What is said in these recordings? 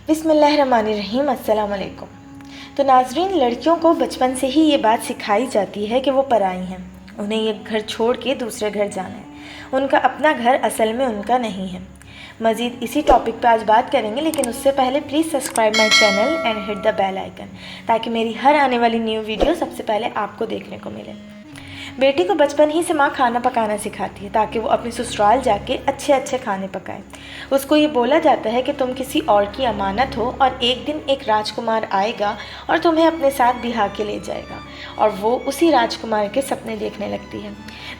बिस्मिल्लाहिर्रहमानिर्रहीम, अस्सलाम वालेकुम। तो नाज़रीन, लड़कियों को बचपन से ही ये बात सिखाई जाती है कि वो पराई हैं। उन्हें ये घर छोड़ के दूसरे घर जाना है। उनका अपना घर असल में उनका नहीं है। मज़ीद इसी टॉपिक पे आज बात करेंगे, लेकिन उससे पहले please subscribe my channel and hit the bell icon, ताकि मेरी हर आने वाली न्यू वीडियो सबसे पहले आपको देखने को मिले। बेटी को बचपन ही से माँ खाना पकाना सिखाती है ताकि वो अपने ससुराल जाके अच्छे अच्छे खाने पकाए। उसको ये बोला जाता है कि तुम किसी और की अमानत हो और एक दिन एक राजकुमार आएगा और तुम्हें अपने साथ बिहा के ले जाएगा, और वो उसी राजकुमार के सपने देखने लगती है।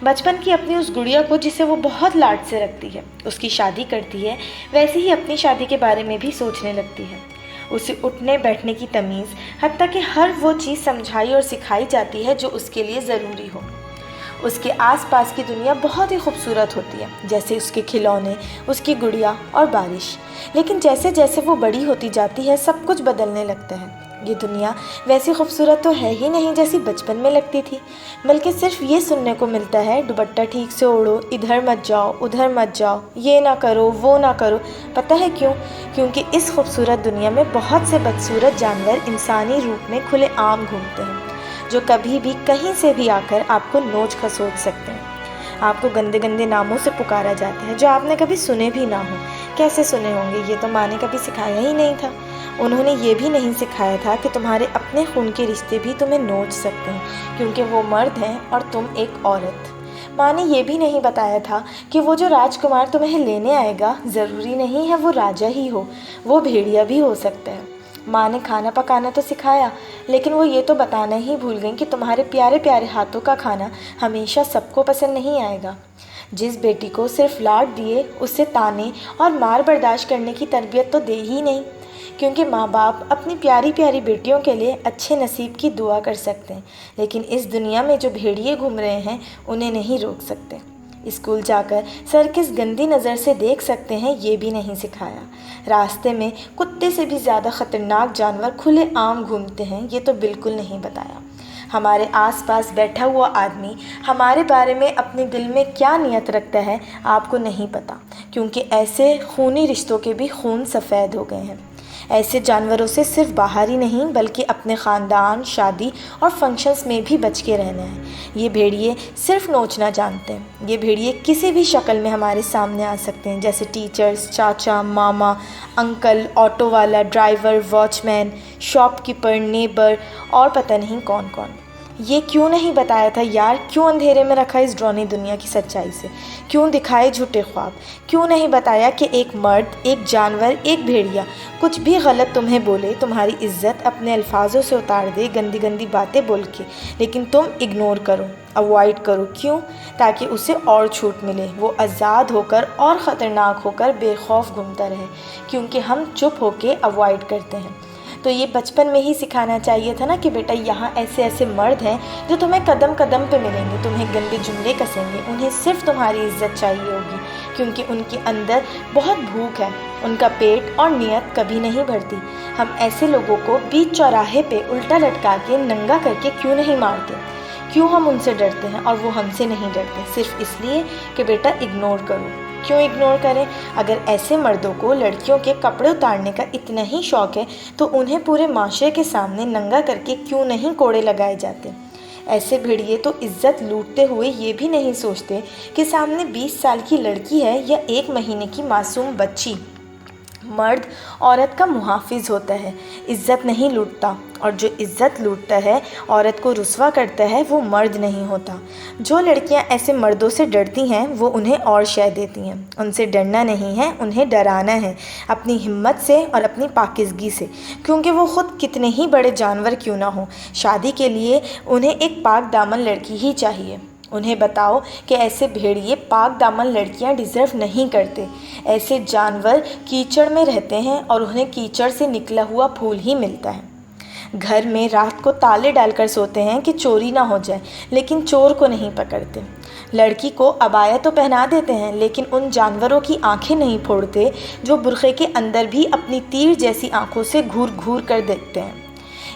बचपन की अपनी उस गुड़िया को जिसे वो बहुत लाड से रखती है, उसकी शादी करती है, वैसे ही अपनी शादी के बारे में भी सोचने लगती है। उसे उठने बैठने की तमीज़, हत्ता कि हर वो चीज़ समझाई और सिखाई जाती है जो उसके लिए ज़रूरी हो। उसके आसपास की दुनिया बहुत ही खूबसूरत होती है, जैसे उसके खिलौने, उसकी गुड़िया और बारिश। लेकिन जैसे जैसे वो बड़ी होती जाती है, सब कुछ बदलने लगता है। ये दुनिया वैसी खूबसूरत तो है ही नहीं जैसी बचपन में लगती थी, बल्कि सिर्फ ये सुनने को मिलता है, दुपट्टा ठीक से ओढ़ो, इधर मत जाओ, उधर मत जाओ, ये ना करो, वो ना करो। पता है क्यों? क्योंकि इस खूबसूरत दुनिया में बहुत से बदसूरत जानवर इंसानी रूप में खुले आम घूमते हैं, जो कभी भी कहीं से भी आकर आपको नोच खसोच सकते हैं। आपको गंदे गंदे नामों से पुकारा जाता है जो आपने कभी सुने भी ना हो। कैसे सुने होंगे? ये तो माँ ने कभी सिखाया ही नहीं था। उन्होंने ये भी नहीं सिखाया था कि तुम्हारे अपने खून के रिश्ते भी तुम्हें नोच सकते हैं, क्योंकि वो मर्द हैं और तुम एक औरत। माँ ने ये भी नहीं बताया था कि वो जो राजकुमार तुम्हें लेने आएगा, ज़रूरी नहीं है वो राजा ही हो, वो भेड़िया भी हो सकता है। माँ ने खाना पकाना तो सिखाया, लेकिन वो ये तो बताना ही भूल गई कि तुम्हारे प्यारे प्यारे हाथों का खाना हमेशा सबको पसंद नहीं आएगा। जिस बेटी को सिर्फ लाड दिए, उससे ताने और मार बर्दाश्त करने की तरबियत तो दे ही नहीं, क्योंकि माँ बाप अपनी प्यारी प्यारी बेटियों के लिए अच्छे नसीब की दुआ कर सकते हैं, लेकिन इस दुनिया में जो भेड़िए घूम रहे हैं उन्हें नहीं रोक सकते। स्कूल जाकर सर किस गंदी नज़र से देख सकते हैं, ये भी नहीं सिखाया। रास्ते में कुत्ते से भी ज़्यादा ख़तरनाक जानवर खुले आम घूमते हैं, ये तो बिल्कुल नहीं बताया। हमारे आसपास बैठा हुआ आदमी हमारे बारे में अपने दिल में क्या नियत रखता है, आपको नहीं पता, क्योंकि ऐसे खूनी रिश्तों के भी खून सफ़ेद हो गए हैं। ऐसे जानवरों से सिर्फ बाहर ही नहीं, बल्कि अपने ख़ानदान, शादी और फंक्शंस में भी बच के रहना है। ये भेड़िए सिर्फ नोचना जानते हैं। ये भेड़िए किसी भी शक्ल में हमारे सामने आ सकते हैं, जैसे टीचर्स, चाचा, मामा, अंकल, ऑटो वाला, ड्राइवर, वॉचमैन, शॉपकीपर, नेबर और पता नहीं कौन कौन। ये क्यों नहीं बताया था यार? क्यों अंधेरे में रखा इस ड्रोनी दुनिया की सच्चाई से? क्यों दिखाए झूठे ख्वाब? क्यों नहीं बताया कि एक मर्द, एक जानवर, एक भेड़िया कुछ भी गलत तुम्हें बोले, तुम्हारी इज्जत अपने अल्फाजों से उतार दे, गंदी गंदी बातें बोल के, लेकिन तुम इग्नोर करो, अवॉइड करो। क्यों? ताकि उसे और छूट मिले, वो आज़ाद होकर और ख़तरनाक होकर बेखौफ घूमता रहे, क्योंकि हम चुप होके अवॉइड करते हैं। तो ये बचपन में ही सिखाना चाहिए था ना कि बेटा, यहाँ ऐसे ऐसे मर्द हैं जो तुम्हें कदम कदम पे मिलेंगे, तुम्हें गंदे जुमले कसेंगे, उन्हें सिर्फ तुम्हारी इज्जत चाहिए होगी, क्योंकि उनके अंदर बहुत भूख है, उनका पेट और नीयत कभी नहीं भरती। हम ऐसे लोगों को बीच चौराहे पे उल्टा लटका के नंगा करके क्यों नहीं मारते? क्यों हम उनसे डरते हैं और वो हमसे नहीं डरते? सिर्फ इसलिए कि बेटा इग्नोर करो। क्यों इग्नोर करें? अगर ऐसे मर्दों को लड़कियों के कपड़े उतारने का इतना ही शौक़ है, तो उन्हें पूरे माशरे के सामने नंगा करके क्यों नहीं कोड़े लगाए जाते? ऐसे भेड़िए तो इज्जत लूटते हुए ये भी नहीं सोचते कि सामने 20 साल की लड़की है या 1 महीने की मासूम बच्ची। मर्द औरत का मुहाफिज होता है, इज़्ज़त नहीं लूटता, और जो इज़्ज़त लूटता है, औरत को रुस्वा करता है, वो मर्द नहीं होता। जो लड़कियां ऐसे मर्दों से डरती हैं, वो उन्हें और शय देती हैं। उनसे डरना नहीं है, उन्हें डराना है, अपनी हिम्मत से और अपनी पाकिज़गी से, क्योंकि वो ख़ुद कितने ही बड़े जानवर क्यों ना हो, शादी के लिए उन्हें एक पाक दामन लड़की ही चाहिए। उन्हें बताओ कि ऐसे भेड़िए पाक दामन लड़कियां डिज़र्व नहीं करते। ऐसे जानवर कीचड़ में रहते हैं और उन्हें कीचड़ से निकला हुआ फूल ही मिलता है। घर में रात को ताले डालकर सोते हैं कि चोरी ना हो जाए, लेकिन चोर को नहीं पकड़ते। लड़की को अबाया तो पहना देते हैं, लेकिन उन जानवरों की आंखें नहीं फोड़ते जो बुरखे के अंदर भी अपनी तीर जैसी आंखों से घूर घूर कर देखते हैं।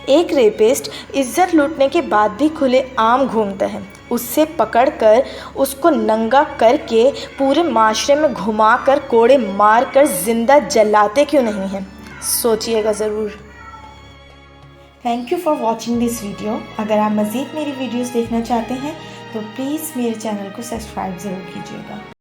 एक रेपिस्ट इज्जत लूटने के बाद भी खुले आम घूमता है। उससे पकड़कर उसको नंगा करके पूरे माशरे में घुमाकर कोड़े मार कर जिंदा जलाते क्यों नहीं हैं? सोचिएगा ज़रूर। Thank you for watching this video. अगर आप मज़ीद मेरी वीडियोस देखना चाहते हैं तो प्लीज़ मेरे चैनल को सब्सक्राइब ज़रूर कीजिएगा।